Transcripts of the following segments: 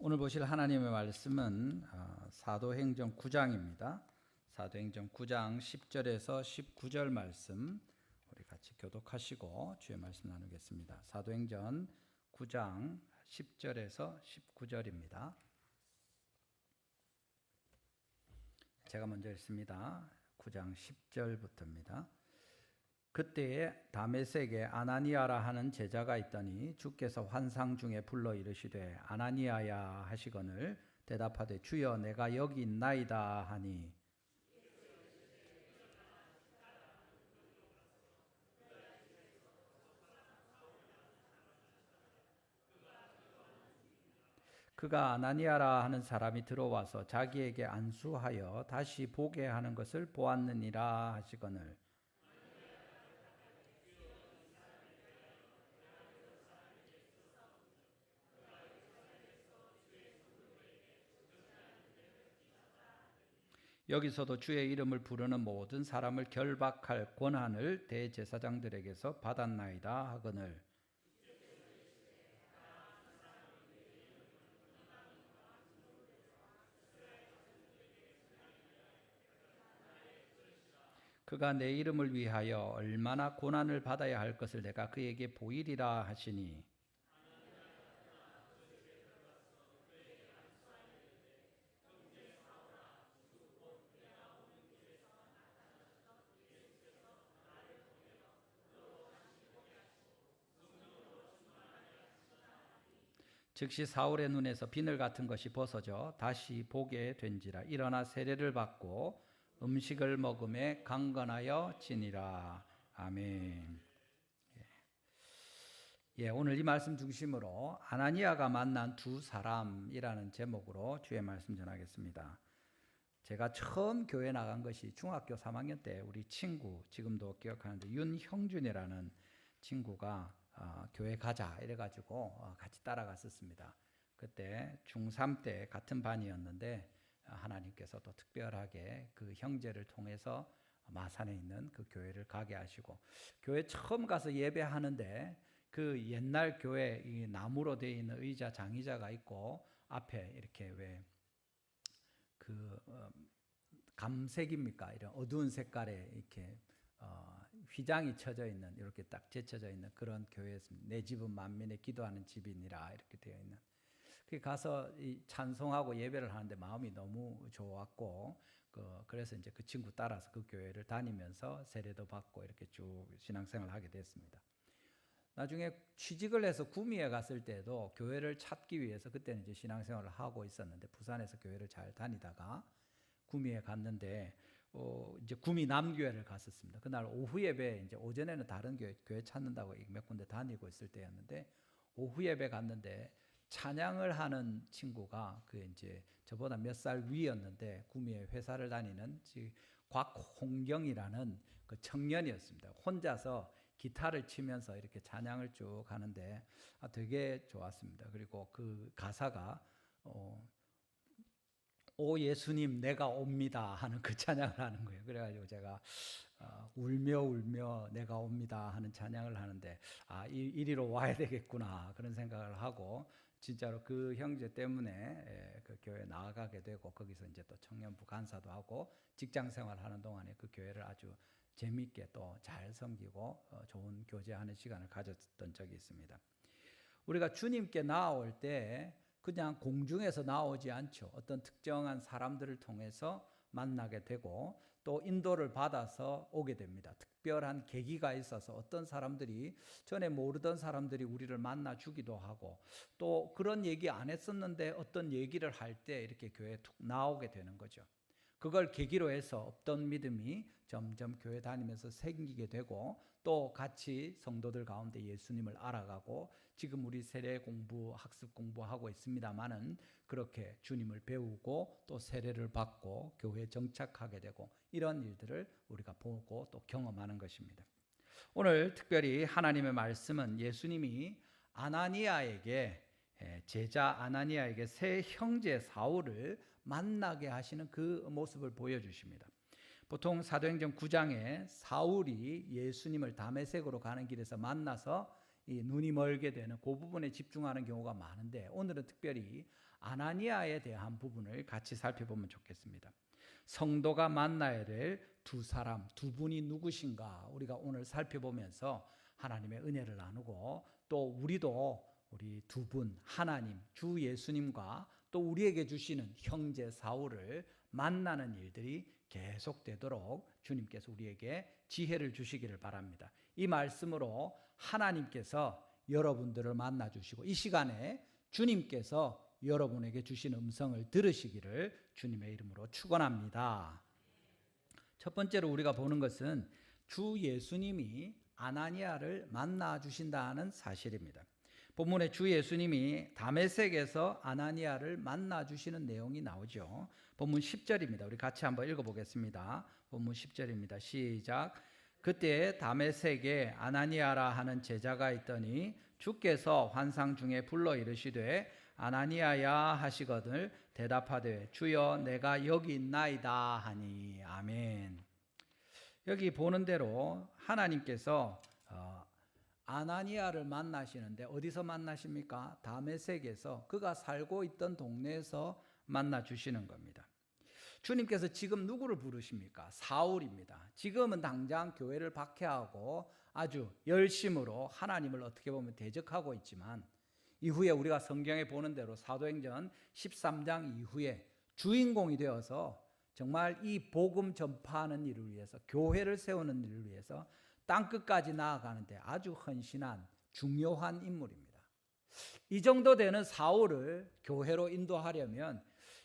오늘 보실 하나님의 말씀은 사도행전 9장입니다. 사도행전 9장 10절에서 19절 말씀 우리 같이 교독하시고 주의 말씀 나누겠습니다. 사도행전 9장 10절에서 19절입니다. 제가 먼저 읽습니다. 9장 10절부터입니다. 그때에 다메섹에 아나니아라 하는 제자가 있더니 주께서 환상 중에 불러 이르시되 아나니아야 하시거늘 대답하되 주여 내가 여기 있나이다 하니 그가 아나니아라 하는 사람이 들어와서 자기에게 안수하여 다시 보게 하는 것을 보았느니라 하시거늘 여기서도 주의 이름을 부르는 모든 사람을 결박할 권한을 대제사장들에게서 받았나이다 하거늘 그가 내 이름을 위하여 얼마나 고난을 받아야 할 것을 내가 그에게 보이리라 하시니 즉시 사울의 눈에서 비늘 같은 것이 벗어져 다시 보게 된지라 일어나 세례를 받고 음식을 먹음에 강건하여 지니라. 아멘. 오늘 이 말씀 중심으로 아나니아가 만난 두 사람이라는 제목으로 주의 말씀 전하겠습니다. 제가 처음 교회 나간 것이 중학교 3학년 때 우리 친구, 지금도 기억하는데 윤형준이라는 친구가 교회 가자 이래가지고 같이 따라갔었습니다. 그때 중3 때 같은 반이었는데 하나님께서 또 특별하게 그 형제를 통해서 마산에 있는 그 교회를 가게 하시고 교회 처음 가서 예배하는데 그 옛날 교회 이 나무로 되어 있는 의자 장의자가 있고 앞에 이렇게 왜 그 감색입니까? 이런 어두운 색깔의 이렇게 휘장이 쳐져 있는 이렇게 딱 제쳐져 있는 그런 교회였습니다. 내 집은 만민의 기도하는 집이니라 이렇게 되어 있는. 그 가서 이 찬송하고 예배를 하는데 마음이 너무 좋았고 그래서 이제 그 친구 따라서 그 교회를 다니면서 세례도 받고 이렇게 쭉 신앙생활을 하게 됐습니다. 나중에 취직을 해서 구미에 갔을 때도 교회를 찾기 위해서 그때는 이제 신앙생활을 하고 있었는데 부산에서 교회를 잘 다니다가 구미에 갔는데 이제 구미 남교회를 갔었습니다. 그날 오후 예배 이제 오전에는 다른 교회 찾는다고 몇 군데 다니고 있을 때였는데 오후 예배 갔는데 찬양을 하는 친구가 그 이제 저보다 몇 살 위였는데 구미에 회사를 다니는 곽홍경이라는 그 청년이었습니다. 혼자서 기타를 치면서 이렇게 찬양을 쭉 하는데 되게 좋았습니다. 그리고 그 가사가 오 예수님 내가 옵니다 하는 그 찬양을 하는 거예요. 그래가지고 제가 울며 울며 내가 옵니다 하는 찬양을 하는데 이리로 와야 되겠구나 그런 생각을 하고 진짜로 그 형제 때문에 그 교회 나아가게 되고 거기서 이제 또 청년부 간사도 하고 직장 생활하는 동안에 그 교회를 아주 재미있게 또 잘 섬기고 좋은 교제하는 시간을 가졌던 적이 있습니다. 우리가 주님께 나아올 때 그냥 공중에서 나오지 않죠. 어떤 특정한 사람들을 통해서 만나게 되고 또 인도를 받아서 오게 됩니다. 특별한 계기가 있어서 어떤 사람들이 전에 모르던 사람들이 우리를 만나 주기도 하고 또 그런 얘기 안 했었는데 어떤 얘기를 할 때 이렇게 교회에 툭 나오게 되는 거죠. 그걸 계기로 해서 없던 믿음이 점점 교회 다니면서 생기게 되고 또 같이 성도들 가운데 예수님을 알아가고 지금 우리 세례 공부, 학습 공부하고 있습니다만은 그렇게 주님을 배우고 또 세례를 받고 교회에 정착하게 되고 이런 일들을 우리가 보고 또 경험하는 것입니다. 오늘 특별히 하나님의 말씀은 예수님이 아나니아에게 제자 아나니아에게 새 형제 사울을 만나게 하시는 그 모습을 보여주십니다. 보통 사도행전 9장에 사울이 예수님을 다메섹으로 가는 길에서 만나서 이 눈이 멀게 되는 그 부분에 집중하는 경우가 많은데, 오늘은 특별히 아나니아에 대한 부분을 같이 살펴보면 좋겠습니다. 성도가 만나야 될 두 사람, 두 분이 누구신가 우리가 오늘 살펴보면서 하나님의 은혜를 나누고, 또 우리도 우리 두 분, 하나님 주 예수님과 또 우리에게 주시는 형제 사울을 만나는 일들이 계속되도록 주님께서 우리에게 지혜를 주시기를 바랍니다. 이 말씀으로 하나님께서 여러분들을 만나 주시고, 이 시간에 주님께서 여러분에게 주신 음성을 들으시기를 주님의 이름으로 축원합니다. 첫 번째로 우리가 보는 것은 주 예수님이 아나니아를 만나 주신다는 사실입니다. 본문에 주 예수님이 다메섹에서 아나니아를 만나 주시는 내용이 나오죠. 본문 10절입니다. 우리 같이 한번 읽어보겠습니다. 본문 10절입니다. 시작. 그때 다메섹에 아나니아라 하는 제자가 있더니 주께서 환상 중에 불러 이르시되 아나니아야 하시거늘 대답하되 주여 내가 여기 있나이다 하니. 아멘. 여기 보는 대로 하나님께서 아나니아를 만나시는데 어디서 만나십니까? 다메섹에서, 그가 살고 있던 동네에서 만나 주시는 겁니다. 주님께서 지금 누구를 부르십니까? 사울입니다. 지금은 당장 교회를 박해하고 아주 열심으로 하나님을 어떻게 보면 대적하고 있지만, 이후에 우리가 성경에 보는 대로 사도행전 13장 이후에 주인공이 되어서 정말 이 복음 전파하는 일을 위해서, 교회를 세우는 일을 위해서 땅끝까지 나아가는데 아주 헌신한 중요한 인물입니다. 이 정도 되는 사울을 교회로 인도하려면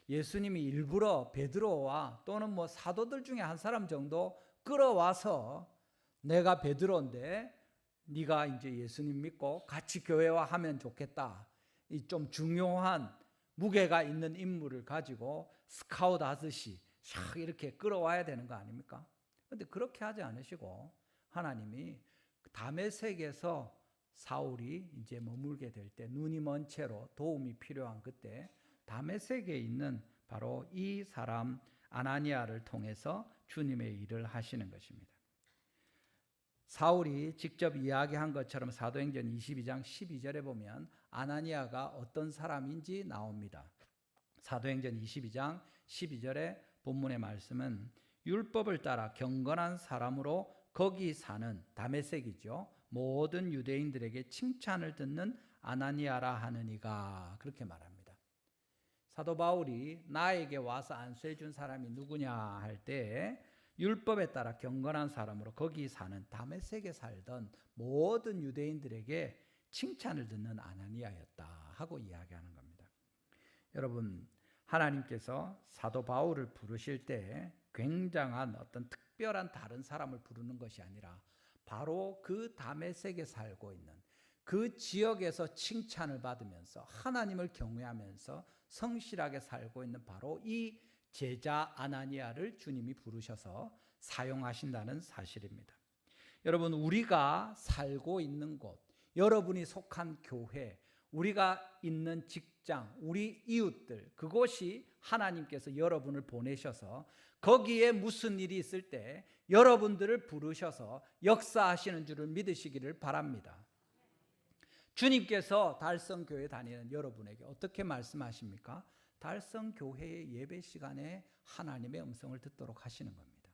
예수님이 일부러 베드로와 또는 사도들 중에 한 사람 정도 끌어와서 내가 베드로인데 네가 이제 예수님 믿고 같이 교회화하면 좋겠다, 이 좀 중요한 무게가 있는 인물을 가지고 스카우트 하듯이 샥 이렇게 끌어와야 되는 거 아닙니까? 그런데 그렇게 하지 않으시고 하나님이 다메섹에서 사울이 이제 머물게 될 때, 눈이 먼 채로 도움이 필요한 그때 다메섹에 있는 바로 이 사람 아나니아를 통해서 주님의 일을 하시는 것입니다. 사울이 직접 이야기한 것처럼 사도행전 22장 12절에 보면 아나니아가 어떤 사람인지 나옵니다. 사도행전 22장 12절에 본문의 말씀은 율법을 따라 경건한 사람으로 거기 사는, 다메섹이죠, 모든 유대인들에게 칭찬을 듣는 아나니아라 하느니가, 그렇게 말합니다. 사도 바울이 나에게 와서 안수해 준 사람이 누구냐 할 때 율법에 따라 경건한 사람으로 거기 사는 다메섹에 살던 모든 유대인들에게 칭찬을 듣는 아나니아였다 하고 이야기하는 겁니다. 여러분, 하나님께서 사도 바울을 부르실 때 굉장한 어떤 특별한 다른 사람을 부르는 것이 아니라 바로 그 다메섹에 살고 있는, 그 지역에서 칭찬을 받으면서 하나님을 경외하면서 성실하게 살고 있는 바로 이 제자 아나니아를 주님이 부르셔서 사용하신다는 사실입니다. 여러분, 우리가 살고 있는 곳, 여러분이 속한 교회, 우리가 있는 직장, 우리 이웃들, 그곳이 하나님께서 여러분을 보내셔서 거기에 무슨 일이 있을 때 여러분들을 부르셔서 역사하시는 줄을 믿으시기를 바랍니다. 주님께서 달성교회 다니는 여러분에게 어떻게 말씀하십니까? 달성교회의 예배 시간에 하나님의 음성을 듣도록 하시는 겁니다.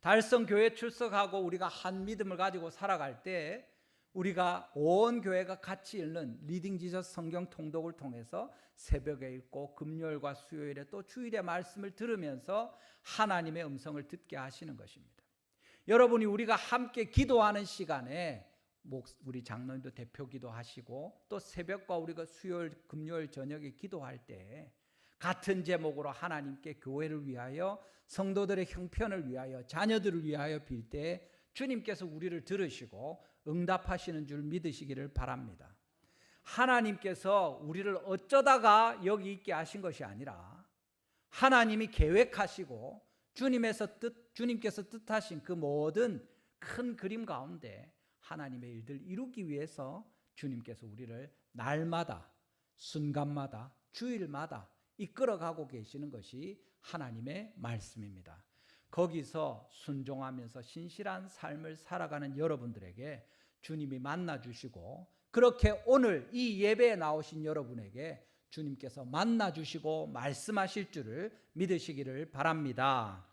달성교회 출석하고 우리가 한 믿음을 가지고 살아갈 때 우리가 온 교회가 같이 읽는 리딩 지저스 성경 통독을 통해서 새벽에 읽고 금요일과 수요일에 또 주일에 말씀을 들으면서 하나님의 음성을 듣게 하시는 것입니다. 여러분이 우리가 함께 기도하는 시간에 우리 장로님도 대표 기도하시고 또 새벽과 우리가 수요일 금요일 저녁에 기도할 때 같은 제목으로 하나님께 교회를 위하여, 성도들의 형편을 위하여, 자녀들을 위하여 빌 때 주님께서 우리를 들으시고 응답하시는 줄 믿으시기를 바랍니다. 하나님께서 우리를 어쩌다가 여기 있게 하신 것이 아니라 하나님이 계획하시고 주님께서 뜻하신 그 모든 큰 그림 가운데 하나님의 일들 이루기 위해서 주님께서 우리를 날마다, 순간마다, 주일마다 이끌어가고 계시는 것이 하나님의 말씀입니다. 거기서 순종하면서 신실한 삶을 살아가는 여러분들에게 주님이 만나주시고 그렇게 오늘 이 예배에 나오신 여러분에게 주님께서 만나주시고 말씀하실 줄을 믿으시기를 바랍니다.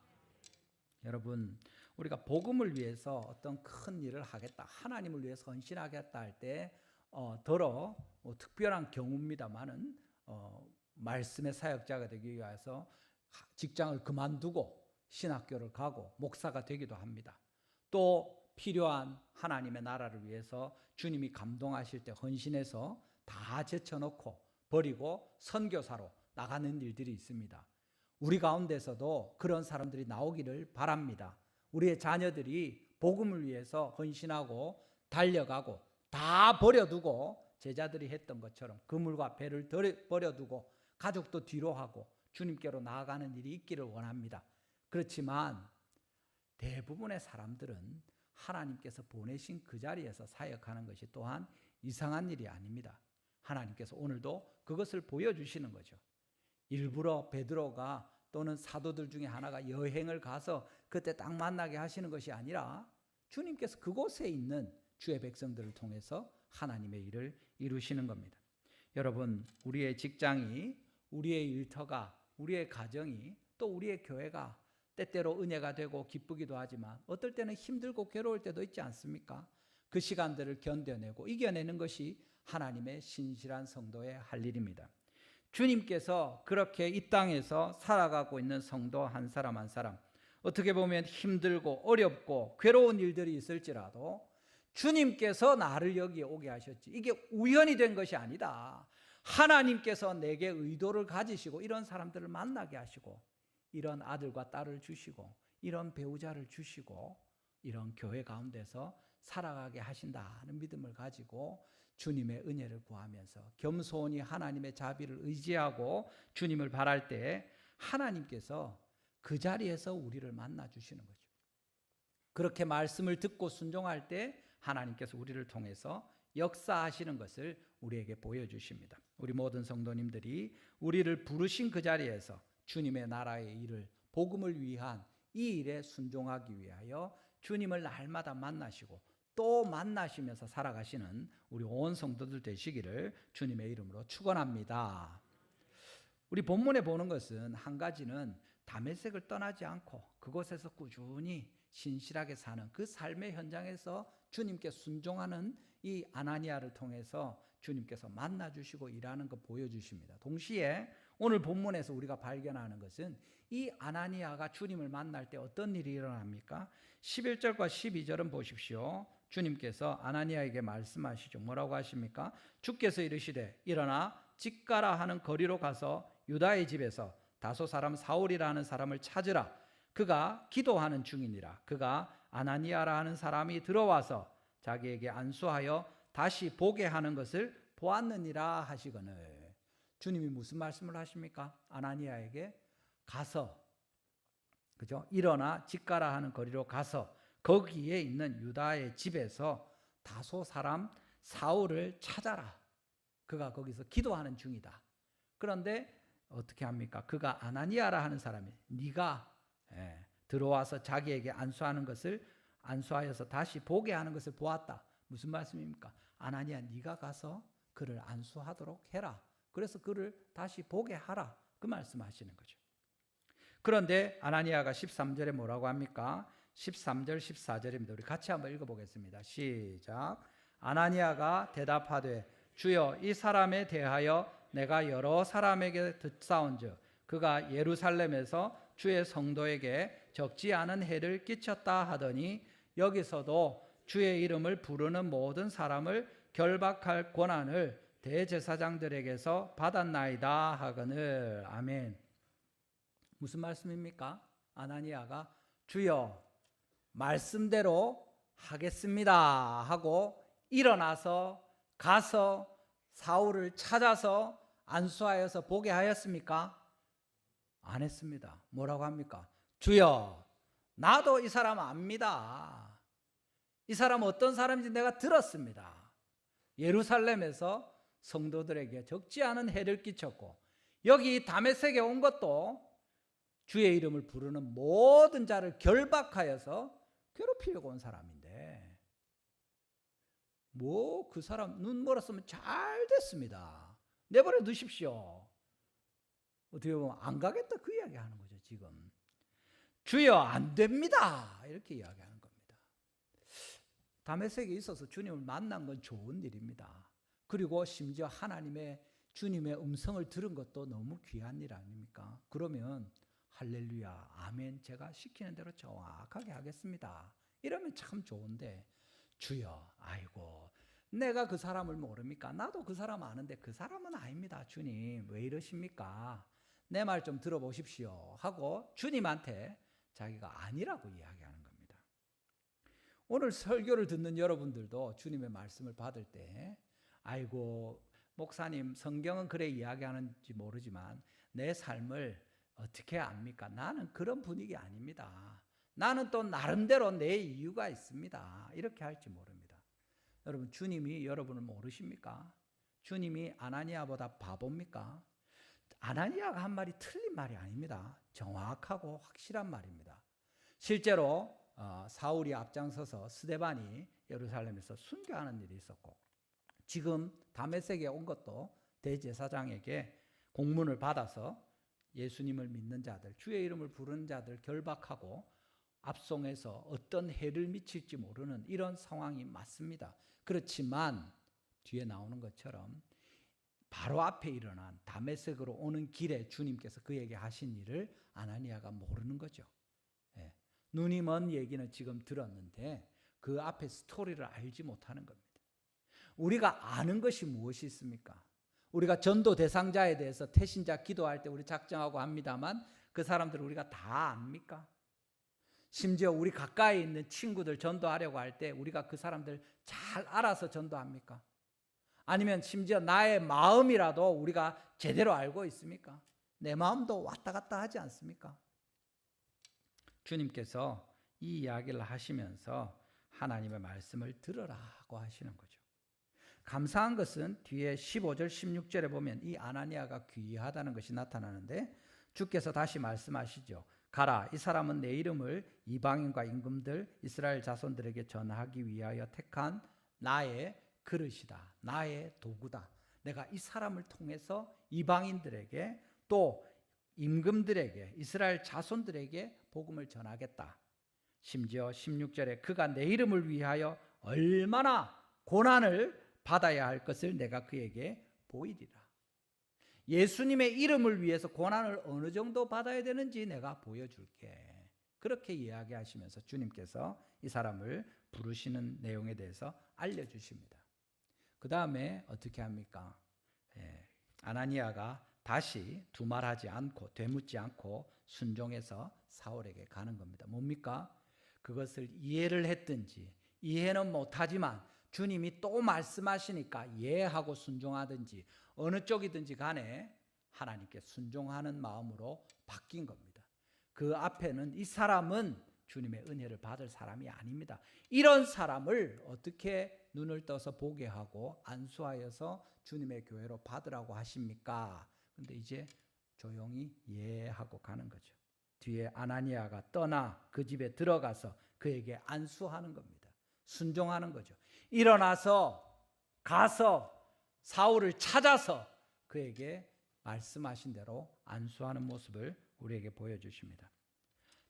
여러분, 우리가 복음을 위해서 어떤 큰 일을 하겠다, 하나님을 위해서 헌신하겠다 할 때 더러 특별한 경우입니다만은 말씀의 사역자가 되기 위해서 직장을 그만두고 신학교를 가고 목사가 되기도 합니다. 또 필요한 하나님의 나라를 위해서 주님이 감동하실 때 헌신해서 다 제쳐놓고 버리고 선교사로 나가는 일들이 있습니다. 우리 가운데서도 그런 사람들이 나오기를 바랍니다. 우리의 자녀들이 복음을 위해서 헌신하고 달려가고 다 버려두고 제자들이 했던 것처럼 그물과 배를 버려두고 가족도 뒤로 하고 주님께로 나아가는 일이 있기를 원합니다. 그렇지만 대부분의 사람들은 하나님께서 보내신 그 자리에서 사역하는 것이 또한 이상한 일이 아닙니다. 하나님께서 오늘도 그것을 보여주시는 거죠. 일부러 베드로가 또는 사도들 중에 하나가 여행을 가서 그때 딱 만나게 하시는 것이 아니라 주님께서 그곳에 있는 주의 백성들을 통해서 하나님의 일을 이루시는 겁니다. 여러분, 우리의 직장이, 우리의 일터가, 우리의 가정이, 또 우리의 교회가 때때로 은혜가 되고 기쁘기도 하지만 어떨 때는 힘들고 괴로울 때도 있지 않습니까? 그 시간들을 견뎌내고 이겨내는 것이 하나님의 신실한 성도의 할 일입니다. 주님께서 그렇게 이 땅에서 살아가고 있는 성도 한 사람 한 사람, 어떻게 보면 힘들고 어렵고 괴로운 일들이 있을지라도 주님께서 나를 여기에 오게 하셨지, 이게 우연이 된 것이 아니다. 하나님께서 내게 의도를 가지시고 이런 사람들을 만나게 하시고 이런 아들과 딸을 주시고 이런 배우자를 주시고 이런 교회 가운데서 살아가게 하신다는 믿음을 가지고 주님의 은혜를 구하면서 겸손히 하나님의 자비를 의지하고 주님을 바랄 때 하나님께서 그 자리에서 우리를 만나 주시는 거죠. 그렇게 말씀을 듣고 순종할 때 하나님께서 우리를 통해서 역사하시는 것을 우리에게 보여주십니다. 우리 모든 성도님들이 우리를 부르신 그 자리에서 주님의 나라의 일을, 복음을 위한 이 일에 순종하기 위하여 주님을 날마다 만나시고 또 만나시면서 살아가시는 우리 온 성도들 되시기를 주님의 이름으로 축원합니다. 우리 본문에 보는 것은 한 가지는 다메섹을 떠나지 않고 그곳에서 꾸준히 신실하게 사는 그 삶의 현장에서 주님께 순종하는 이 아나니아를 통해서 주님께서 만나주시고 일하는 거 보여주십니다. 동시에 오늘 본문에서 우리가 발견하는 것은 이 아나니아가 주님을 만날 때 어떤 일이 일어납니까? 11절과 12절은 보십시오. 주님께서 아나니아에게 말씀하시죠. 뭐라고 하십니까? 주께서 이르시되 일어나 직가라 하는 거리로 가서 유다의 집에서 다소 사람 사울이라 는 사람을 찾으라. 그가 기도하는 중이니라. 그가 아나니아라 하는 사람이 들어와서 자기에게 안수하여 다시 보게 하는 것을 보았느니라 하시거늘. 주님이 무슨 말씀을 하십니까? 아나니아에게 가서, 그죠? 일어나 직가라 하는 거리로 가서 거기에 있는 유다의 집에서 다소 사람 사울을 찾아라. 그가 거기서 기도하는 중이다. 그런데 어떻게 합니까? 그가 아나니아라 하는 사람이 네가 들어와서 자기에게 안수하여서 다시 보게 하는 것을 보았다. 무슨 말씀입니까? 아나니아, 네가 가서 그를 안수하도록 해라. 그래서 그를 다시 보게 하라. 그 말씀하시는 거죠. 그런데 아나니아가 13절에 뭐라고 합니까? 13절 14절입니다. 우리 같이 한번 읽어보겠습니다. 시작. 아나니아가 대답하되 주여, 이 사람에 대하여 내가 여러 사람에게 듣사온즉 그가 예루살렘에서 주의 성도에게 적지 않은 해를 끼쳤다 하더니 여기서도 주의 이름을 부르는 모든 사람을 결박할 권한을 대제사장들에게서 받았나이다 하거늘. 아멘. 무슨 말씀입니까? 아나니아가 주여 말씀대로 하겠습니다 하고 일어나서 가서 사울을 찾아서 안수하여서 보게 하였습니까? 안 했습니다. 뭐라고 합니까? 주여, 나도 이 사람 압니다. 이 사람 어떤 사람인지 내가 들었습니다. 예루살렘에서 성도들에게 적지 않은 해를 끼쳤고 여기 다메섹에 온 것도 주의 이름을 부르는 모든 자를 결박하여서 괴롭히려고 온 사람인데 뭐 그 사람 눈 멀었으면 잘 됐습니다. 내버려 두십시오. 어떻게 보면 안 가겠다 그 이야기 하는 거죠. 지금 주여 안 됩니다 이렇게 이야기하는 겁니다. 다메섹에 있어서 주님을 만난 건 좋은 일입니다. 그리고 심지어 하나님의 주님의 음성을 들은 것도 너무 귀한 일 아닙니까? 그러면 할렐루야 아멘 제가 시키는 대로 정확하게 하겠습니다 이러면 참 좋은데, 주여 아이고 내가 그 사람을 모릅니까? 나도 그 사람 아는데 그 사람은 아닙니다. 주님 왜 이러십니까? 내 말 좀 들어보십시오 하고 주님한테 자기가 아니라고 이야기하는 겁니다. 오늘 설교를 듣는 여러분들도 주님의 말씀을 받을 때 아이고 목사님 성경은 그래 이야기하는지 모르지만 내 삶을 어떻게 압니까? 나는 그런 분위기 아닙니다. 나는 또 나름대로 내 이유가 있습니다. 이렇게 할지 모릅니다. 여러분 주님이 여러분을 모르십니까? 주님이 아나니아보다 바보입니까? 아나니아가 한 말이 틀린 말이 아닙니다. 정확하고 확실한 말입니다. 실제로 사울이 앞장서서 스데반이 예루살렘에서 순교하는 일이 있었고, 지금 다메섹에 온 것도 대제사장에게 공문을 받아서 예수님을 믿는 자들, 주의 이름을 부르는 자들 결박하고 압송해서 어떤 해를 미칠지 모르는 이런 상황이 맞습니다. 그렇지만 뒤에 나오는 것처럼 바로 앞에 일어난 다메섹으로 오는 길에 주님께서 그에게 하신 일을 아나니아가 모르는 거죠. 예. 눈이 먼 얘기는 지금 들었는데 그 앞에 스토리를 알지 못하는 겁니다. 우리가 아는 것이 무엇이 있습니까? 우리가 전도 대상자에 대해서 태신자 기도할 때 우리 작정하고 합니다만 그 사람들을 우리가 다 압니까? 심지어 우리 가까이 있는 친구들 전도하려고 할 때 우리가 그 사람들 잘 알아서 전도합니까? 아니면 심지어 나의 마음이라도 우리가 제대로 알고 있습니까? 내 마음도 왔다 갔다 하지 않습니까? 주님께서 이 이야기를 하시면서 하나님의 말씀을 들으라고 하시는 거죠. 감사한 것은 뒤에 15절 16절에 보면 이 아나니아가 귀하다는 것이 나타나는데 주께서 다시 말씀하시죠. 가라, 이 사람은 내 이름을 이방인과 임금들 이스라엘 자손들에게 전하기 위하여 택한 나의 그릇이다. 나의 도구다. 내가 이 사람을 통해서 이방인들에게 또 임금들에게 이스라엘 자손들에게 복음을 전하겠다. 심지어 16절에 그가 내 이름을 위하여 얼마나 고난을 받아야 할 것을 내가 그에게 보이리라. 예수님의 이름을 위해서 고난을 어느 정도 받아야 되는지 내가 보여줄게. 그렇게 이야기하시면서 주님께서 이 사람을 부르시는 내용에 대해서 알려주십니다. 그 다음에 어떻게 합니까? 아나니아가 다시 두말하지 않고 되묻지 않고 순종해서 사울에게 가는 겁니다. 뭡니까? 그것을 이해를 했든지 이해는 못하지만 주님이 또 말씀하시니까 이해하고 순종하든지 어느 쪽이든지 간에 하나님께 순종하는 마음으로 바뀐 겁니다. 그 앞에는 이 사람은 주님의 은혜를 받을 사람이 아닙니다. 이런 사람을 어떻게 눈을 떠서 보게 하고 안수하여서 주님의 교회로 받으라고 하십니까? 근데 이제 조용히 예하고 가는 거죠. 뒤에 아나니아가 떠나 그 집에 들어가서 그에게 안수하는 겁니다. 순종하는 거죠. 일어나서 가서 사울을 찾아서 그에게 말씀하신 대로 안수하는 모습을 우리에게 보여주십니다.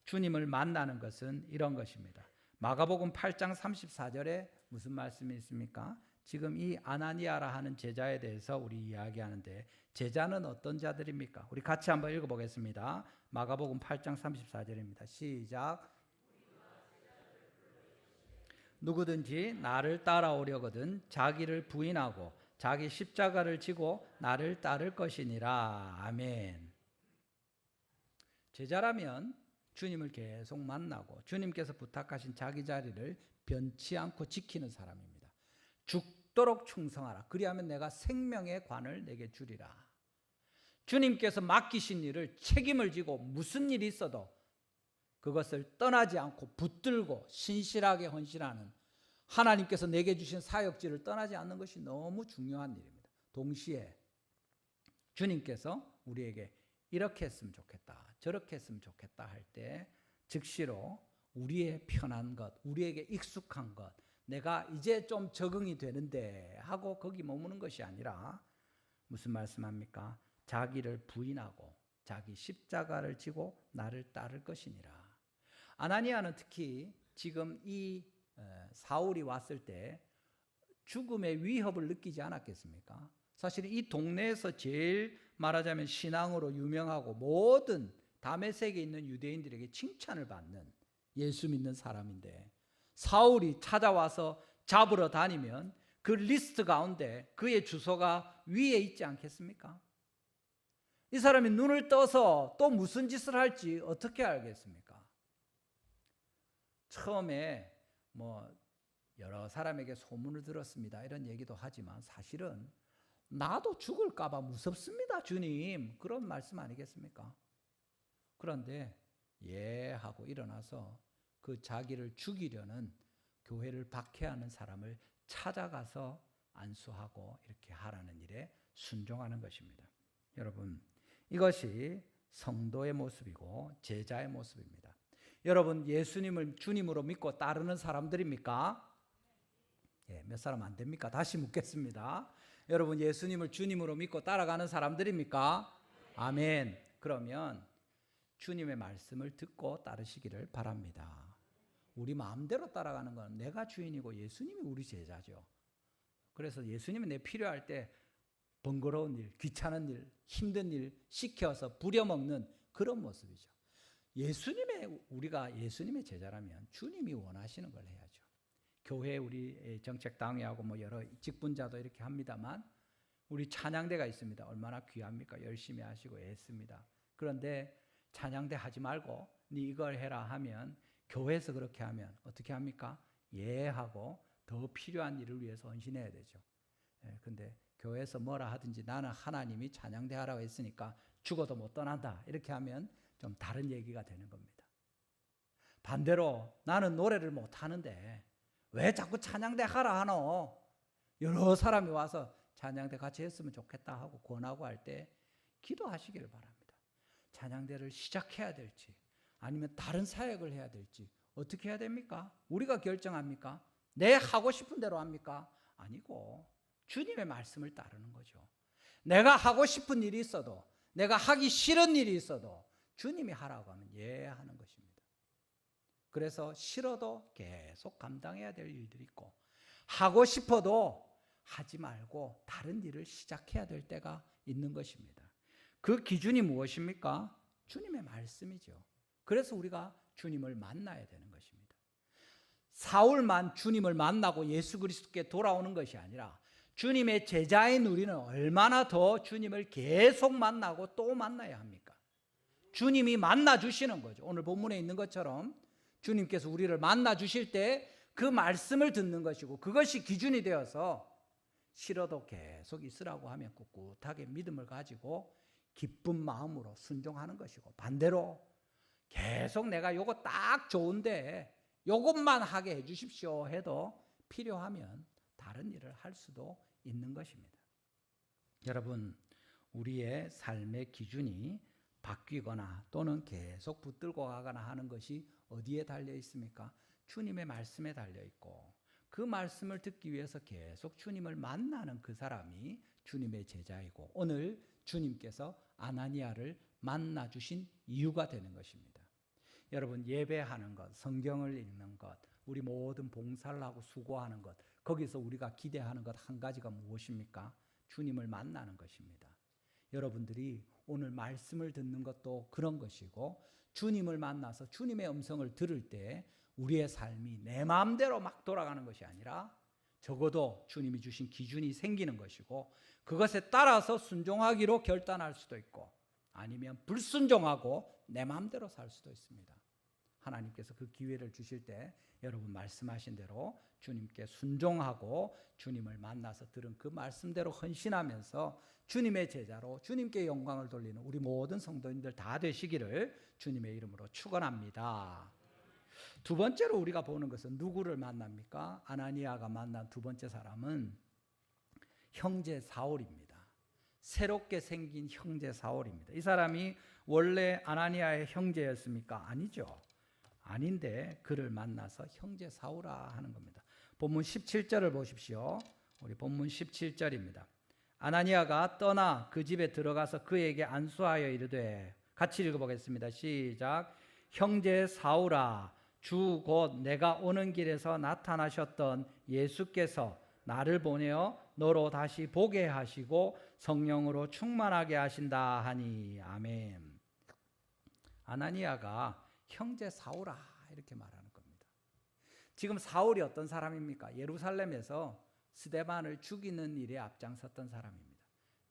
주님을 만나는 것은 이런 것입니다. 마가복음 8장 34절에 무슨 말씀이 있습니까? 지금 이 아나니아라 하는 제자에 대해서 우리 이야기하는데 제자는 어떤 자들입니까? 우리 같이 한번 읽어보겠습니다. 마가복음 8장 34절입니다. 시작. 누구든지 나를 따라오려거든 자기를 부인하고 자기 십자가를 지고 나를 따를 것이니라. 아멘. 제자라면 주님을 계속 만나고 주님께서 부탁하신 자기 자리를 변치 않고 지키는 사람입니다. 죽도록 충성하라. 그리하면 내가 생명의 관을 내게 주리라. 주님께서 맡기신 일을 책임을 지고 무슨 일이 있어도 그것을 떠나지 않고 붙들고 신실하게 헌신하는 하나님께서 내게 주신 사역지를 떠나지 않는 것이 너무 중요한 일입니다. 동시에 주님께서 우리에게 이렇게 했으면 좋겠다, 저렇게 했으면 좋겠다 할 때 즉시로 우리의 편한 것, 우리에게 익숙한 것, 내가 이제 좀 적응이 되는데 하고 거기 머무는 것이 아니라 무슨 말씀합니까? 자기를 부인하고 자기 십자가를 지고 나를 따를 것이니라. 아나니아는 특히 지금 이 사울이 왔을 때 죽음의 위협을 느끼지 않았겠습니까? 사실 이 동네에서 제일 말하자면 신앙으로 유명하고 모든 다메섹에 있는 유대인들에게 칭찬을 받는 예수 믿는 사람인데 사울이 찾아와서 잡으러 다니면 그 리스트 가운데 그의 주소가 위에 있지 않겠습니까? 이 사람이 눈을 떠서 또 무슨 짓을 할지 어떻게 알겠습니까? 처음에 여러 사람에게 소문을 들었습니다. 이런 얘기도 하지만 사실은 나도 죽을까 봐 무섭습니다, 주님. 그런 말씀 아니겠습니까? 그런데 예 하고 일어나서 그 자기를 죽이려는 교회를 박해하는 사람을 찾아가서 안수하고 이렇게 하라는 일에 순종하는 것입니다. 여러분, 이것이 성도의 모습이고 제자의 모습입니다. 여러분, 예수님을 주님으로 믿고 따르는 사람들입니까? 예, 몇 사람 안 됩니까? 다시 묻겠습니다. 여러분, 예수님을 주님으로 믿고 따라가는 사람들입니까? 아멘. 그러면 주님의 말씀을 듣고 따르시기를 바랍니다. 우리 마음대로 따라가는 건 내가 주인이고 예수님이 우리 제자죠. 그래서 예수님은 내 필요할 때 번거로운 일, 귀찮은 일, 힘든 일 시켜서 부려먹는 그런 모습이죠. 우리가 예수님의 제자라면 주님이 원하시는 걸 해야죠. 교회 우리 정책 당회하고 여러 직분자도 이렇게 합니다만 우리 찬양대가 있습니다. 얼마나 귀합니까? 열심히 하시고 애씁니다. 그런데 찬양대 하지 말고 네 이걸 해라 하면 교회에서 그렇게 하면 어떻게 합니까? 예 하고 더 필요한 일을 위해서 헌신해야 되죠. 근데 교회에서 뭐라 하든지 나는 하나님이 찬양대 하라고 했으니까 죽어도 못 떠난다. 이렇게 하면 좀 다른 얘기가 되는 겁니다. 반대로 나는 노래를 못 하는데 왜 자꾸 찬양대 하라 하노? 여러 사람이 와서 찬양대 같이 했으면 좋겠다 하고 권하고 할 때 기도하시기를 바랍니다. 찬양대를 시작해야 될지 아니면 다른 사역을 해야 될지 어떻게 해야 됩니까? 우리가 결정합니까? 내 하고 싶은 대로 합니까? 아니고 주님의 말씀을 따르는 거죠. 내가 하고 싶은 일이 있어도 내가 하기 싫은 일이 있어도 주님이 하라고 하면 예 하는 것입니다. 그래서 싫어도 계속 감당해야 될 일들이 있고 하고 싶어도 하지 말고 다른 일을 시작해야 될 때가 있는 것입니다. 그 기준이 무엇입니까? 주님의 말씀이죠. 그래서 우리가 주님을 만나야 되는 것입니다. 사울만 주님을 만나고 예수 그리스도께 돌아오는 것이 아니라 주님의 제자인 우리는 얼마나 더 주님을 계속 만나고 또 만나야 합니까? 주님이 만나 주시는 거죠. 오늘 본문에 있는 것처럼 주님께서 우리를 만나 주실 때 그 말씀을 듣는 것이고 그것이 기준이 되어서 싫어도 계속 있으라고 하면 꿋꿋하게 믿음을 가지고 기쁜 마음으로 순종하는 것이고 반대로 계속 내가 요거 딱 좋은데 요것만 하게 해 주십시오 해도 필요하면 다른 일을 할 수도 있는 것입니다. 여러분, 우리의 삶의 기준이 바뀌거나 또는 계속 붙들고 가거나 하는 것이 어디에 달려 있습니까? 주님의 말씀에 달려 있고 그 말씀을 듣기 위해서 계속 주님을 만나는 그 사람이 주님의 제자이고 오늘 주님께서 아나니아를 만나 주신 이유가 되는 것입니다. 여러분, 예배하는 것, 성경을 읽는 것, 우리 모든 봉사를 하고 수고하는 것, 거기서 우리가 기대하는 것 한 가지가 무엇입니까? 주님을 만나는 것입니다. 여러분들이 오늘 말씀을 듣는 것도 그런 것이고 주님을 만나서 주님의 음성을 들을 때 우리의 삶이 내 마음대로 막 돌아가는 것이 아니라 적어도 주님이 주신 기준이 생기는 것이고 그것에 따라서 순종하기로 결단할 수도 있고 아니면 불순종하고 내 마음대로 살 수도 있습니다. 하나님께서 그 기회를 주실 때 여러분 말씀하신 대로 주님께 순종하고 주님을 만나서 들은 그 말씀대로 헌신하면서 주님의 제자로 주님께 영광을 돌리는 우리 모든 성도님들 다 되시기를 주님의 이름으로 축원합니다. 두 번째로 우리가 보는 것은 누구를 만납니까? 아나니아가 만난 두 번째 사람은 형제 사울입니다. 새롭게 생긴 형제 사울입니다. 이 사람이 원래 아나니아의 형제였습니까? 아니죠. 아닌데 그를 만나서 형제 사울아 하는 겁니다. 본문 17절을 보십시오. 우리 본문 17절입니다. 아나니아가 떠나 그 집에 들어가서 그에게 안수하여 이르되, 같이 읽어보겠습니다. 시작. 형제 사울아, 주 곧 내가 오는 길에서 나타나셨던 예수께서 나를 보내어 너로 다시 보게 하시고 성령으로 충만하게 하신다 하니. 아멘. 아나니아가 형제 사울아 이렇게 말하는 겁니다. 지금 사울이 어떤 사람입니까? 예루살렘에서 스데반을 죽이는 일에 앞장섰던 사람입니다.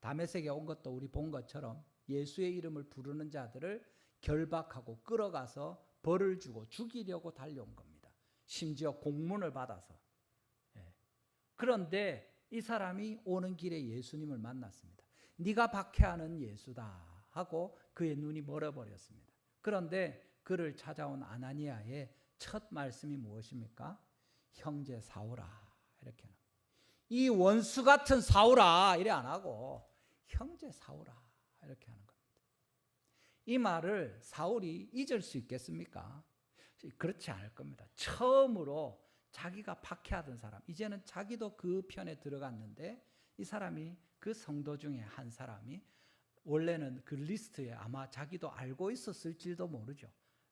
다메섹에 온 것도 우리 본 것처럼 예수의 이름을 부르는 자들을 결박하고 끌어가서 벌을 주고 죽이려고 달려온 겁니다. 심지어 공문을 받아서. 그런데 이 사람이 오는 길에 예수님을 만났습니다. 네가 박해하는 예수다 하고 그의 눈이 멀어버렸습니다. 그런데 그를 찾아온 아나니아의 첫 말씀이 무엇입니까? 형제 사울아 이렇게 합니다. 이 원수 같은 사울아 이래 안 하고 형제 사울아 이렇게 하는 겁니다. 이 말을 사울이 잊을 수 있겠습니까? 그렇지 않을 겁니다. 처음으로 자기가 박해하던 사람, 이제는 자기도 그 편에 들어갔는데 이 사람이 그 성도 중에 한 사람이 원래는 그 리스트에 아마 자기도 알고 있었을지도 모르죠.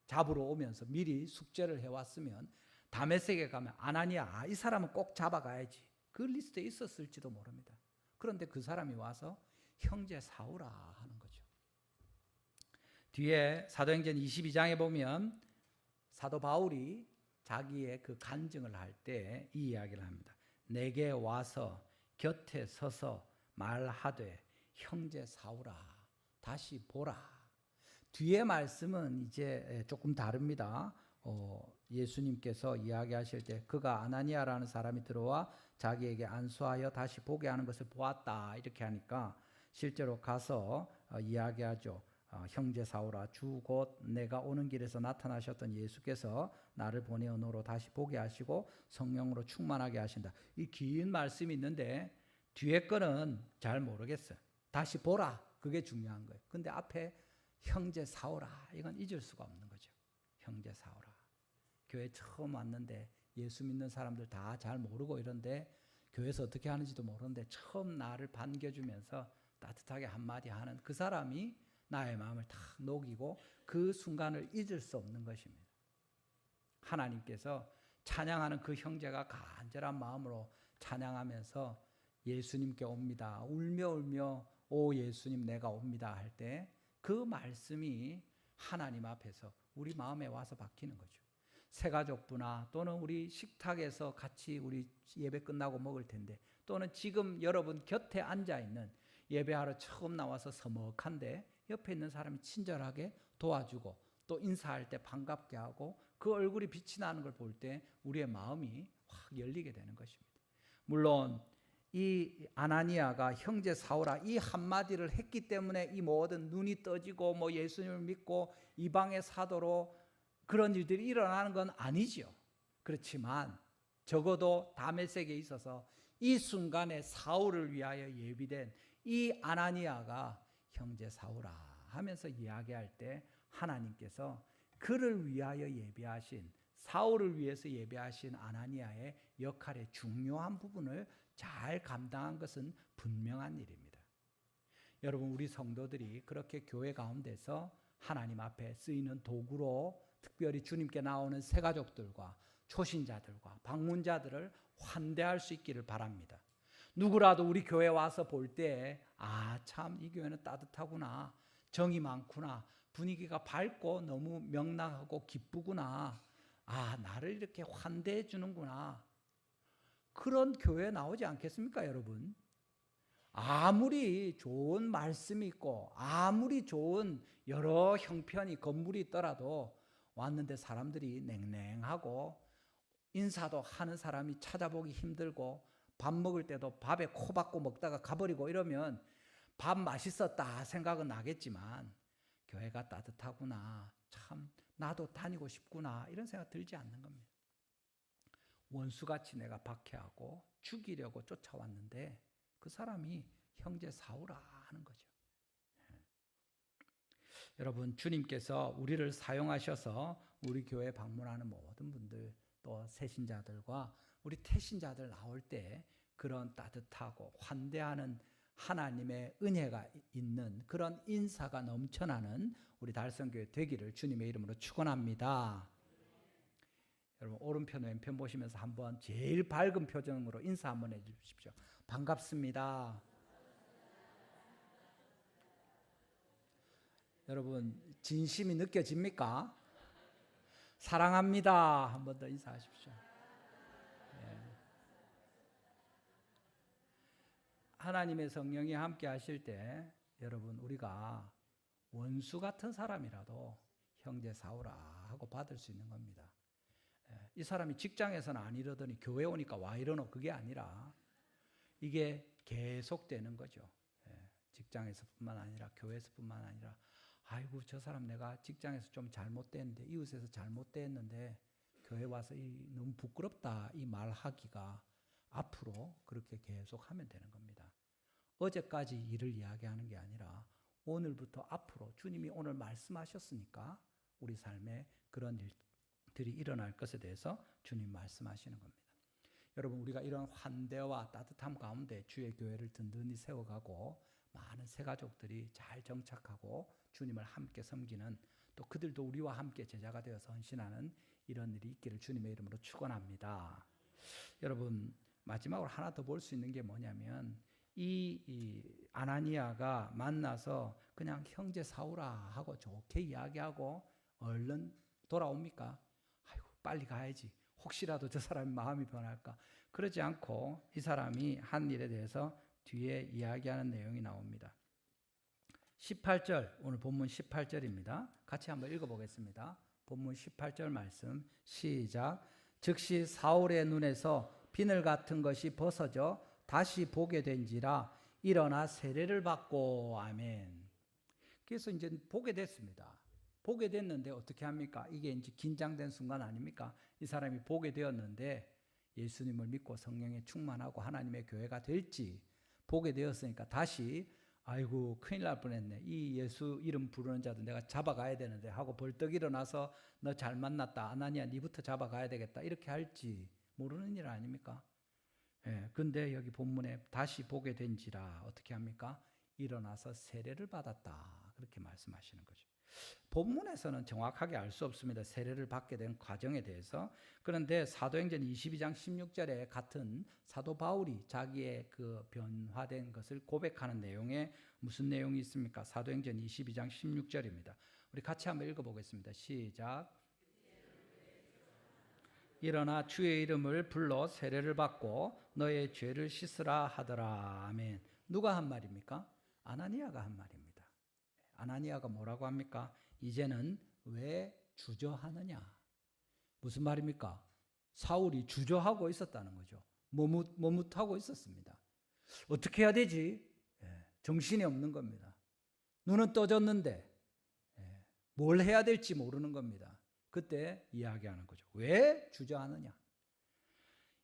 잡으러 오면서 미리 숙제를 해왔으면 다메섹에 가면 아나니아 이 사람은 꼭 잡아가야지 그 리스트에 있었을지도 모릅니다. 그런데 그 사람이 와서 형제 사울아 하는 거죠. 뒤에 사도행전 22장에 보면 사도 바울이 자기의 그 간증을 할 때 이 이야기를 합니다. 내게 와서 곁에 서서 말하되 형제 사울아 다시 보라. 뒤에 말씀은 이제 조금 다릅니다. 예수님께서 이야기하실 때 그가 아나니아라는 사람이 들어와 자기에게 안수하여 다시 보게 하는 것을 보았다 이렇게 하니까 실제로 가서 이야기하죠. 형제 사울아, 주 곧 내가 오는 길에서 나타나셨던 예수께서 나를 보내어 너로 다시 보게 하시고 성령으로 충만하게 하신다. 이 긴 말씀이 있는데 뒤에 거는 잘 모르겠어요. 다시 보라, 그게 중요한 거예요. 근데 앞에 형제 사울아, 이건 잊을 수가 없는 거죠. 형제 사울아. 교회 처음 왔는데 예수 믿는 사람들 다 잘 모르고 이런데 교회에서 어떻게 하는지도 모르는데 처음 나를 반겨주면서 따뜻하게 한마디 하는 그 사람이 나의 마음을 다 녹이고 그 순간을 잊을 수 없는 것입니다. 하나님께서 찬양하는 그 형제가 간절한 마음으로 찬양하면서 예수님께 옵니다. 울며 울며 오 예수님 내가 옵니다 할 때 그 말씀이 하나님 앞에서 우리 마음에 와서 박히는 거죠. 새가족부나 또는 우리 식탁에서 같이 우리 예배 끝나고 먹을 텐데 또는 지금 여러분 곁에 앉아있는 예배하러 처음 나와서 서먹한데 옆에 있는 사람이 친절하게 도와주고 또 인사할 때 반갑게 하고 그 얼굴이 빛이 나는 걸 볼 때 우리의 마음이 확 열리게 되는 것입니다. 물론 이 아나니아가 형제 사울아 이 한마디를 했기 때문에 이 모든 눈이 떠지고 뭐 예수님을 믿고 이방의 사도로 그런 일들이 일어나는 건 아니죠. 그렇지만 적어도 다메섹에 있어서 이 순간에 사울을 위하여 예비된 이 아나니아가 형제 사울아 하면서 이야기할 때 하나님께서 그를 위하여 예비하신 사울을 위해서 예비하신 아나니아의 역할의 중요한 부분을 잘 감당한 것은 분명한 일입니다. 여러분 우리 성도들이 그렇게 교회 가운데서 하나님 앞에 쓰이는 도구로 특별히 주님께 나오는 새가족들과 초신자들과 방문자들을 환대할 수 있기를 바랍니다. 누구라도 우리 교회 와서 볼 때 아, 참 이 교회는 따뜻하구나. 정이 많구나. 분위기가 밝고 너무 명랑하고 기쁘구나. 아, 나를 이렇게 환대해 주는구나. 그런 교회 나오지 않겠습니까, 여러분? 아무리 좋은 말씀이 있고 아무리 좋은 여러 형편이 건물이 있더라도 왔는데 사람들이 냉랭하고 인사도 하는 사람이 찾아보기 힘들고 밥 먹을 때도 밥에 코 박고 먹다가 가버리고 이러면 밥 맛있었다 생각은 나겠지만 교회가 따뜻하구나, 참 나도 다니고 싶구나 이런 생각 들지 않는 겁니다. 원수같이 내가 박해하고 죽이려고 쫓아왔는데 그 사람이 형제 사울아 하는 거죠. 여러분 주님께서 우리를 사용하셔서 우리 교회 방문하는 모든 분들 또 새신자들과 우리 태신자들 나올 때 그런 따뜻하고 환대하는 하나님의 은혜가 있는 그런 인사가 넘쳐나는 우리 달성교회 되기를 주님의 이름으로 축원합니다. 여러분 오른편 왼편 보시면서 한번 제일 밝은 표정으로 인사 한번 해주십시오. 반갑습니다. 여러분 진심이 느껴집니까? 사랑합니다. 한 번 더 인사하십시오. 하나님의 성령이 함께 하실 때 여러분 우리가 원수 같은 사람이라도 형제 사오라 하고 받을 수 있는 겁니다. 이 사람이 직장에서는 안 이러더니 교회 오니까 와 이러노, 그게 아니라 이게 계속되는 거죠. 직장에서뿐만 아니라 교회에서뿐만 아니라 아이고 저 사람 내가 직장에서 좀 잘못됐는데 이웃에서 잘못됐는데 교회 와서 너무 부끄럽다 이 말하기가 앞으로 그렇게 계속 하면 되는 겁니다. 어제까지 일을 이야기하는 게 아니라 오늘부터 앞으로 주님이 오늘 말씀하셨으니까 우리 삶에 그런 일들이 일어날 것에 대해서 주님 말씀하시는 겁니다. 여러분 우리가 이런 환대와 따뜻함 가운데 주의 교회를 든든히 세워가고 많은 새가족들이 잘 정착하고 주님을 함께 섬기는, 또 그들도 우리와 함께 제자가 되어서 헌신하는 이런 일이 있기를 주님의 이름으로 축원합니다. 여러분 마지막으로 하나 더 볼 수 있는 게 뭐냐면 이 아나니아가 만나서 그냥 형제 사오라 하고 좋게 이야기하고 얼른 돌아옵니까? 아이고 빨리 가야지, 혹시라도 저 사람의 마음이 변할까. 그러지 않고 이 사람이 한 일에 대해서 뒤에 이야기하는 내용이 나옵니다. 18절, 오늘 본문 18절입니다. 같이 한번 읽어보겠습니다. 본문 18절 말씀 시작. 즉시 사울의 눈에서 비늘 같은 것이 벗어져 다시 보게 된지라 일어나 세례를 받고. 아멘. 그래서 이제 보게 됐습니다. 보게 됐는데 어떻게 합니까? 이게 이제 긴장된 순간 아닙니까? 이 사람이 보게 되었는데 예수님을 믿고 성령에 충만하고 하나님의 교회가 될지 보게 되었으니까 다시 아이고 큰일 날 뻔했네, 이 예수 이름 부르는 자도 내가 잡아가야 되는데 하고 벌떡 일어나서 너 잘 만났다, 아나니아 니부터 잡아가야 되겠다, 이렇게 할지 모르는 일 아닙니까? 근데 여기 본문에 다시 보게 된지라 어떻게 합니까? 일어나서 세례를 받았다, 그렇게 말씀하시는 거죠. 본문에서는 정확하게 알 수 없습니다, 세례를 받게 된 과정에 대해서. 그런데 사도행전 22장 16절에 같은 사도 바울이 자기의 그 변화된 것을 고백하는 내용에 무슨 내용이 있습니까? 사도행전 22장 16절입니다. 우리 같이 한번 읽어보겠습니다. 시작. 일어나 주의 이름을 불러 세례를 받고 너의 죄를 씻으라 하더라. 아멘. 누가 한 말입니까? 아나니아가 한 말입니다. 아나니아가 뭐라고 합니까? 이제는 왜 주저하느냐? 무슨 말입니까? 사울이 주저하고 있었다는 거죠. 머뭇하고 있었습니다. 어떻게 해야 되지? 정신이 없는 겁니다. 눈은 떠졌는데 뭘 해야 될지 모르는 겁니다. 그때 이야기하는 거죠. 왜 주저하느냐?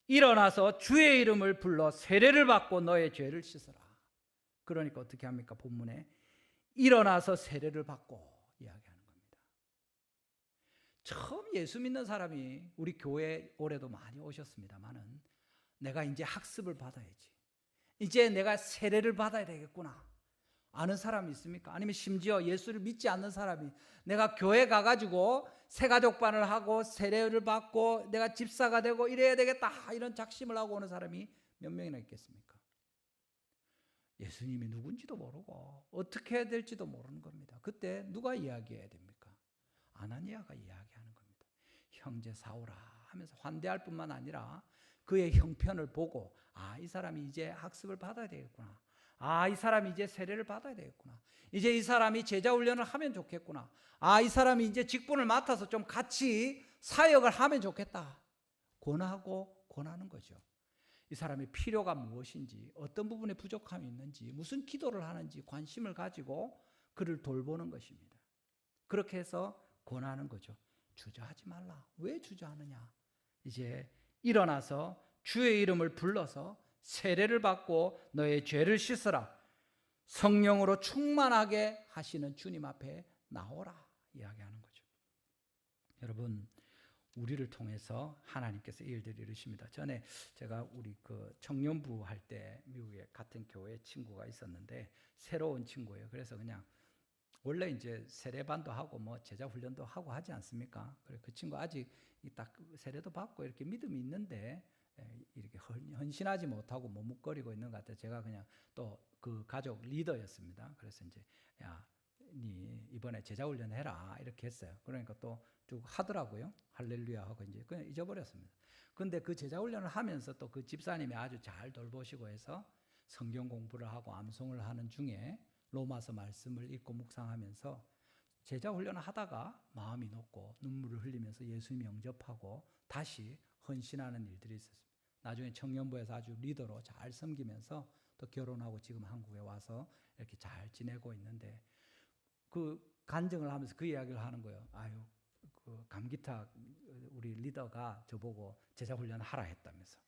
일어나서 주의 이름을 불러 세례를 받고 너의 죄를 씻어라. 그러니까 어떻게 합니까? 본문에 일어나서 세례를 받고 이야기하는 겁니다. 처음 예수 믿는 사람이 우리 교회 올해도 많이 오셨습니다만은 내가 이제 학습을 받아야지, 이제 내가 세례를 받아야 되겠구나 아는 사람이 있습니까? 아니면 심지어 예수를 믿지 않는 사람이 내가 교회 가가지고 새가족반을 하고 세례를 받고 내가 집사가 되고 이래야 되겠다 이런 작심을 하고 오는 사람이 몇 명이나 있겠습니까? 예수님이 누군지도 모르고 어떻게 해야 될지도 모르는 겁니다. 그때 누가 이야기해야 됩니까? 아나니아가 이야기하는 겁니다. 형제 사오라 하면서 환대할 뿐만 아니라 그의 형편을 보고 이 사람이 이제 학습을 받아야 되겠구나, 이 사람이 이제 세례를 받아야 되겠구나, 이제 이 사람이 제자 훈련을 하면 좋겠구나, 이 사람이 이제 직분을 맡아서 좀 같이 사역을 하면 좋겠다 권하는 거죠. 이 사람의 필요가 무엇인지, 어떤 부분에 부족함이 있는지, 무슨 기도를 하는지 관심을 가지고 그를 돌보는 것입니다. 그렇게 해서 권하는 거죠. 주저하지 말라. 왜 주저하느냐? 이제 일어나서 주의 이름을 불러서 세례를 받고 너의 죄를 씻으라. 성령으로 충만하게 하시는 주님 앞에 나오라 이야기하는 거죠. 여러분 우리를 통해서 하나님께서 일들을 이루십니다. 전에 제가 우리 그 청년부 할 때 미국에 같은 교회 친구가 있었는데 새로운 친구예요. 그래서 그냥 원래 이제 세례반도 하고 뭐 제자 훈련도 하고 하지 않습니까? 그래 그 친구 아직 딱 세례도 받고 이렇게 믿음이 있는데 이렇게 헌신하지 못하고 머뭇거리고 있는 것 같아요. 제가 그냥 또 그 가족 리더였습니다. 그래서 이제 야, 니 이번에 제자 훈련 해라 이렇게 했어요. 그러니까 또 쭉 하더라고요. 할렐루야 하고 이제 그냥 잊어버렸습니다. 근데 그 제자 훈련을 하면서 또 그 집사님이 아주 잘 돌보시고 해서 성경 공부를 하고 암송을 하는 중에 로마서 말씀을 읽고 묵상하면서 제자 훈련을 하다가 마음이 녹고 눈물을 흘리면서 예수님 영접하고 다시 헌신하는 일들이 있었습니다. 나중에 청년부에서 아주 리더로 잘 섬기면서 또 결혼하고 지금 한국에 와서 이렇게 잘 지내고 있는데 그 간증을 하면서 그 이야기를 하는 거예요. 아유, 그 감기탁 우리 리더가 저보고 제자 훈련 하라 했다면서.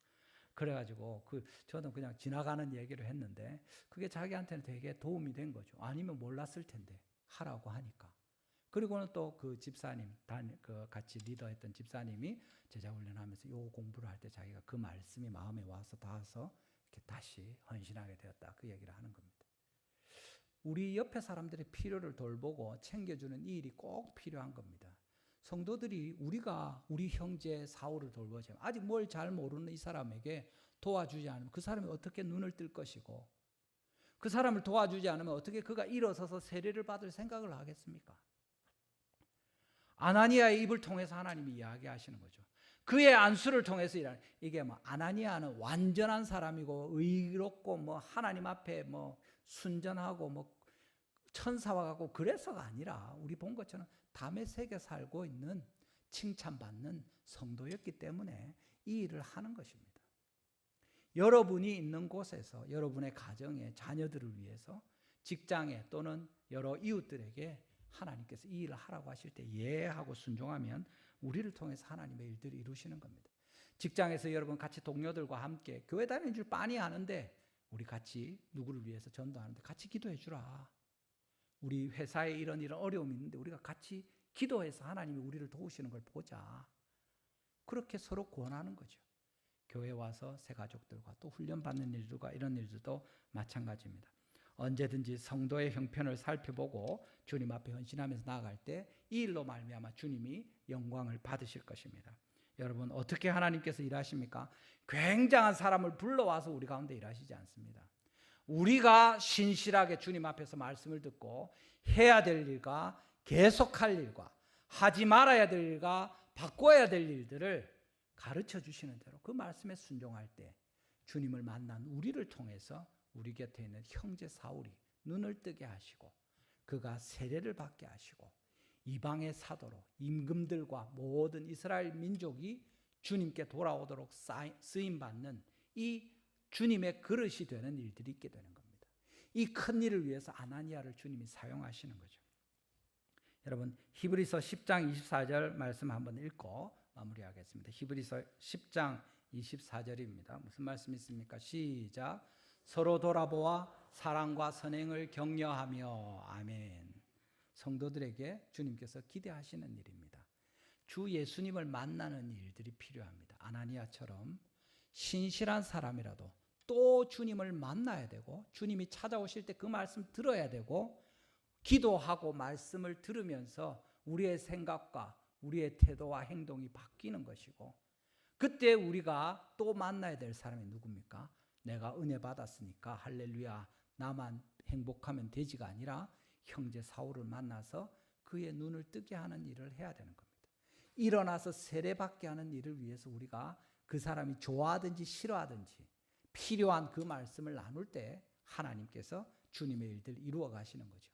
그래가지고 저는 그냥 지나가는 얘기를 했는데 그게 자기한테는 되게 도움이 된 거죠. 아니면 몰랐을 텐데 하라고 하니까. 그리고는 또 그 집사님, 그 같이 리더했던 집사님이 제자 훈련하면서 요 공부를 할 때 자기가 그 말씀이 마음에 와서 닿아서 이렇게 다시 헌신하게 되었다. 그 얘기를 하는 겁니다. 우리 옆에 사람들의 필요를 돌보고 챙겨주는 이 일이 꼭 필요한 겁니다. 성도들이 우리가 우리 형제 사울을 돌보지 아직 뭘 잘 모르는 이 사람에게 도와주지 않으면 그 사람이 어떻게 눈을 뜰 것이고 그 사람을 도와주지 않으면 어떻게 그가 일어서서 세례를 받을 생각을 하겠습니까? 아나니아의 입을 통해서 하나님이 이야기하시는 거죠. 그의 안수를 통해서 일하는 이게 뭐 아나니아는 완전한 사람이고 의롭고 뭐 하나님 앞에 뭐 순전하고 뭐 천사와 같고 그래서가 아니라 우리 본 것처럼 담의 세계 살고 있는 칭찬받는 성도였기 때문에 이 일을 하는 것입니다. 여러분이 있는 곳에서 여러분의 가정에 자녀들을 위해서 직장에 또는 여러 이웃들에게 하나님께서 이 일을 하라고 하실 때 예하고 순종하면 우리를 통해서 하나님의 일들을 이루시는 겁니다. 직장에서 여러분 같이 동료들과 함께 교회 다니는 줄 빤히 아는데 우리 같이 누구를 위해서 전도하는데 같이 기도해 주라. 우리 회사에 이런 어려움이 있는데 우리가 같이 기도해서 하나님이 우리를 도우시는 걸 보자. 그렇게 서로 권하는 거죠. 교회 와서 새 가족들과 또 훈련받는 일들과 이런 일들도 마찬가지입니다. 언제든지 성도의 형편을 살펴보고 주님 앞에 헌신하면서 나아갈 때 이 일로 말미암아 주님이 영광을 받으실 것입니다. 여러분 어떻게 하나님께서 일하십니까? 굉장한 사람을 불러와서 우리 가운데 일하시지 않습니다. 우리가 신실하게 주님 앞에서 말씀을 듣고 해야 될 일과 계속할 일과 하지 말아야 될 일과 바꿔야 될 일들을 가르쳐 주시는 대로 그 말씀에 순종할 때 주님을 만난 우리를 통해서 우리 곁에 있는 형제 사울이 눈을 뜨게 하시고 그가 세례를 받게 하시고 이방의 사도로 임금들과 모든 이스라엘 민족이 주님께 돌아오도록 쓰임받는 이 주님의 그릇이 되는 일들이 있게 되는 겁니다. 이 큰 일을 위해서 아나니아를 주님이 사용하시는 거죠. 여러분 히브리서 10장 24절 말씀 한번 읽고 마무리하겠습니다. 히브리서 10장 24절입니다. 무슨 말씀이 있습니까? 시작. 서로 돌아보아 사랑과 선행을 격려하며 아멘. 성도들에게 주님께서 기대하시는 일입니다. 주 예수님을 만나는 일들이 필요합니다. 아나니아처럼 신실한 사람이라도 또 주님을 만나야 되고 주님이 찾아오실 때 그 말씀 들어야 되고 기도하고 말씀을 들으면서 우리의 생각과 우리의 태도와 행동이 바뀌는 것이고 그때 우리가 또 만나야 될 사람이 누굽니까? 내가 은혜 받았으니까 할렐루야 나만 행복하면 되지가 아니라 형제 사울을 만나서 그의 눈을 뜨게 하는 일을 해야 되는 겁니다. 일어나서 세례받게 하는 일을 위해서 우리가 그 사람이 좋아하든지 싫어하든지 필요한 그 말씀을 나눌 때 하나님께서 주님의 일들을 이루어 가시는 거죠.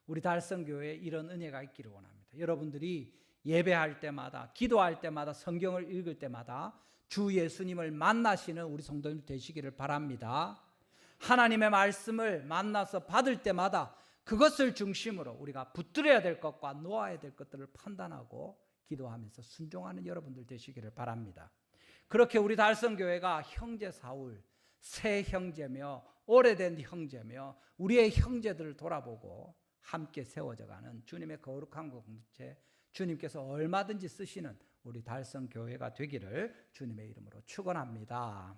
우리 달성교회에 이런 은혜가 있기를 원합니다. 여러분들이 예배할 때마다 기도할 때마다 성경을 읽을 때마다 주 예수님을 만나시는 우리 성도님 되시기를 바랍니다. 하나님의 말씀을 만나서 받을 때마다 그것을 중심으로 우리가 붙들어야 될 것과 놓아야 될 것들을 판단하고 기도하면서 순종하는 여러분들 되시기를 바랍니다. 그렇게 우리 달성교회가 형제 사울, 새 형제며 오래된 형제며 우리의 형제들을 돌아보고 함께 세워져가는 주님의 거룩한 공동체, 주님께서 얼마든지 쓰시는 우리 달성 교회가 되기를 주님의 이름으로 축원합니다.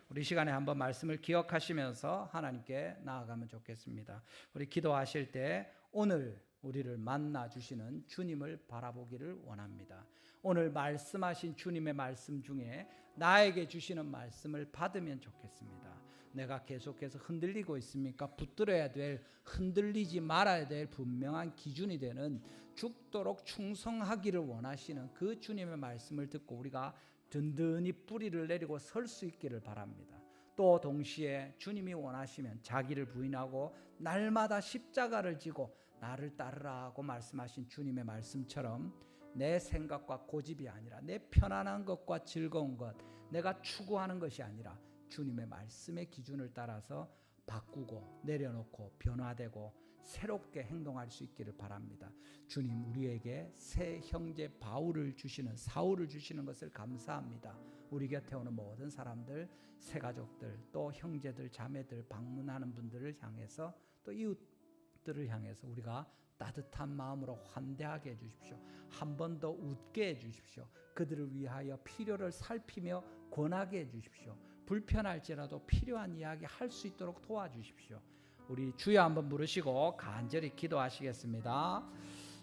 우리 시간에 한번 말씀을 기억하시면서 하나님께 나아가면 좋겠습니다. 우리 기도하실 때 오늘 우리를 만나 주시는 주님을 바라보기를 원합니다. 오늘 말씀하신 주님의 말씀 중에 나에게 주시는 말씀을 받으면 좋겠습니다. 내가 계속해서 흔들리고 있습니까? 붙들어야 될, 흔들리지 말아야 될 분명한 기준이 되는 죽도록 충성하기를 원하시는 그 주님의 말씀을 듣고 우리가 든든히 뿌리를 내리고 설 수 있기를 바랍니다. 또 동시에 주님이 원하시면 자기를 부인하고 날마다 십자가를 지고 나를 따르라고 말씀하신 주님의 말씀처럼 내 생각과 고집이 아니라 내 편안한 것과 즐거운 것, 내가 추구하는 것이 아니라 주님의 말씀의 기준을 따라서 바꾸고 내려놓고 변화되고 새롭게 행동할 수 있기를 바랍니다. 주님 우리에게 새 형제 바울을 주시는, 사울을 주시는 것을 감사합니다. 우리 곁에 오는 모든 사람들, 새 가족들, 또 형제들, 자매들, 방문하는 분들을 향해서 또 이웃들을 향해서 우리가 따뜻한 마음으로 환대하게 해주십시오. 한 번 더 웃게 해주십시오. 그들을 위하여 필요를 살피며 권하게 해주십시오. 불편할지라도 필요한 이야기 할 수 있도록 도와주십시오. 우리 주여 한번 부르시고 간절히 기도하시겠습니다.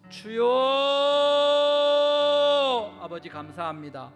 주여, 아버지 감사합니다.